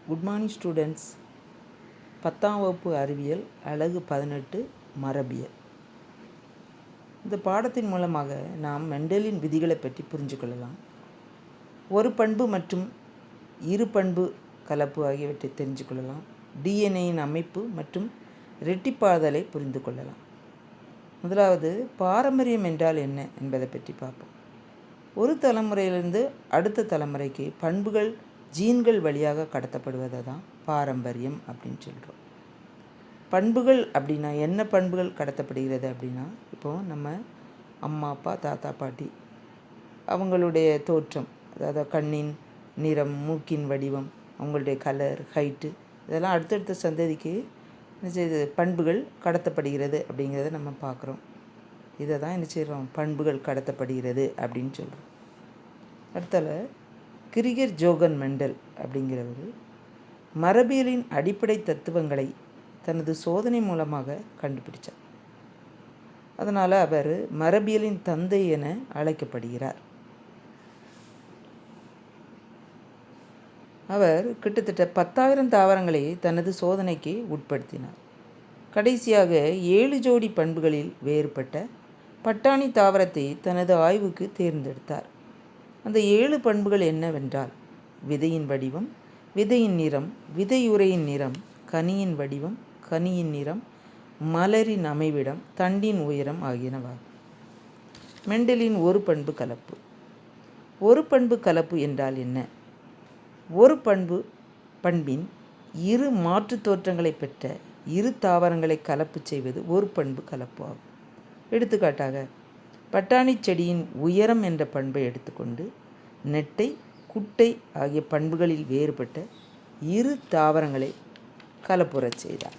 Good morning students. 10ஆம் வகுப்பு அறிவியல் அலகு 18 மரபியல். இந்த பாடத்தின் மூலமாக நாம் மெண்டலின் விதிகளை பற்றி புரிஞ்சு கொள்ளலாம். ஒரு பண்பு மற்றும் இரு பண்பு கலப்பு ஆகியவற்றை தெரிஞ்சு கொள்ளலாம். டிஎன்ஏயின் அமைப்பு மற்றும் இரட்டிப்பாதலை புரிந்து கொள்ளலாம். முதலாவது, பாரம்பரியம் என்றால் என்ன என்பதை பற்றி பார்ப்போம். ஒரு தலைமுறையிலிருந்து அடுத்த தலைமுறைக்கு பண்புகள் ஜீன்கள் வழியாக கடத்தப்படுவதை தான் பாரம்பரியம் அப்படின்னு சொல்கிறோம். பண்புகள் அப்படின்னா என்ன பண்புகள் கடத்தப்படுகிறது அப்படின்னா, இப்போது நம்ம அம்மா அப்பா தாத்தா பாட்டி அவங்களுடைய தோற்றம், அதாவது கண்ணின் நிறம், மூக்கின் வடிவம், அவங்களுடைய கலர், ஹைட்டு, இதெல்லாம் அடுத்தடுத்த சந்ததிக்கு என்ன செய்யுது, பண்புகள் கடத்தப்படுகிறது அப்படிங்கிறத நம்ம பார்க்குறோம். இதை தான் என்ன செய்கிறோம், பண்புகள் கடத்தப்படுகிறது அப்படின்னு சொல்கிறோம். அடுத்தால கிரிகர் ஜோகன் மெண்டல் அப்படிங்கிறவர் மரபியலின் அடிப்படை தத்துவங்களை தனது சோதனை மூலமாக கண்டுபிடித்தார். அதனால் அவர் மரபியலின் தந்தை என அழைக்கப்படுகிறார். அவர் கிட்டத்தட்ட 10,000 தாவரங்களை தனது சோதனைக்கு உட்படுத்தினார். கடைசியாக 7 ஜோடி பண்புகளில் வேறுபட்ட பட்டாணி தாவரத்தை தனது ஆய்வுக்கு தேர்ந்தெடுத்தார். அந்த 7 பண்புகள் என்னவென்றால், விதையின் வடிவம், விதையின் நிறம், விதையுறையின் நிறம், கனியின் வடிவம், கனியின் நிறம், மலரின் அமைவிடம், தண்டின் உயரம் ஆகியனவாகும். மெண்டலின் ஒரு பண்பு கலப்பு. ஒரு பண்பு கலப்பு என்றால் என்ன? ஒரு பண்பின் இரு மாற்று தோற்றங்களை பெற்ற இரு தாவரங்களை கலப்பு செய்வது ஒரு பண்பு கலப்பு ஆகும். எடுத்துக்காட்டாக, பட்டாணி செடியின் உயரம் என்ற பண்பை எடுத்துக்கொண்டு நெட்டை, குட்டை ஆகிய பண்புகளில் வேறுபட்ட இரு தாவரங்களை கலப்புறச் செய்தார்.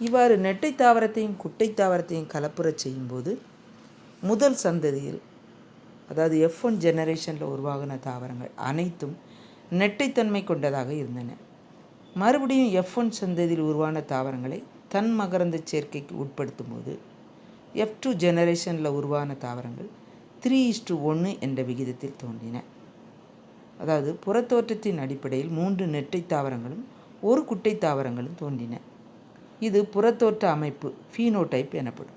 இவ்வாறு நெட்டை தாவரத்தையும் குட்டை தாவரத்தையும் கலப்புறச் செய்யும்போது முதல் சந்ததியில், அதாவது F1 ஜெனரேஷனில் உருவாகின தாவரங்கள் அனைத்தும் நெட்டைத்தன்மை கொண்டதாக இருந்தன. மறுபடியும் F1 சந்ததியில் உருவான தாவரங்களை தன் மகரந்த சேர்க்கைக்கு உட்படுத்தும் போது F2 ஜெனரேஷனில் உருவான தாவரங்கள் 3:1 என்ற விகிதத்தில் தோன்றின. அதாவது புறத்தோற்றத்தின் அடிப்படையில் 3 நெட்டை தாவரங்களும் ஒரு குட்டை தாவரங்களும் தோன்றின. இது புறத்தோற்ற அமைப்பு, ஃபீனோடைப் எனப்படும்.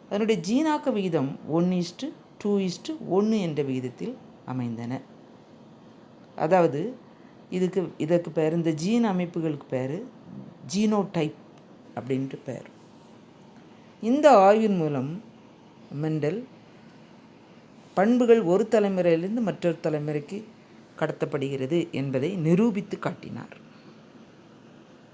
அதனுடைய ஜீனாக்க விகிதம் 1:2:1 என்ற விகிதத்தில் அமைந்தன. அதாவது இதற்கு பேர், இந்த ஜீன் அமைப்புகளுக்கு பேர் ஜீனோடைப் அப்படின்ட்டு பேர். இந்த ஆய்வின் மூலம் மெண்டல் பண்புகள் ஒரு தலைமுறையிலிருந்து மற்றொரு தலைமுறைக்கு கடத்தப்படுகிறது என்பதை நிரூபித்து காட்டினார்.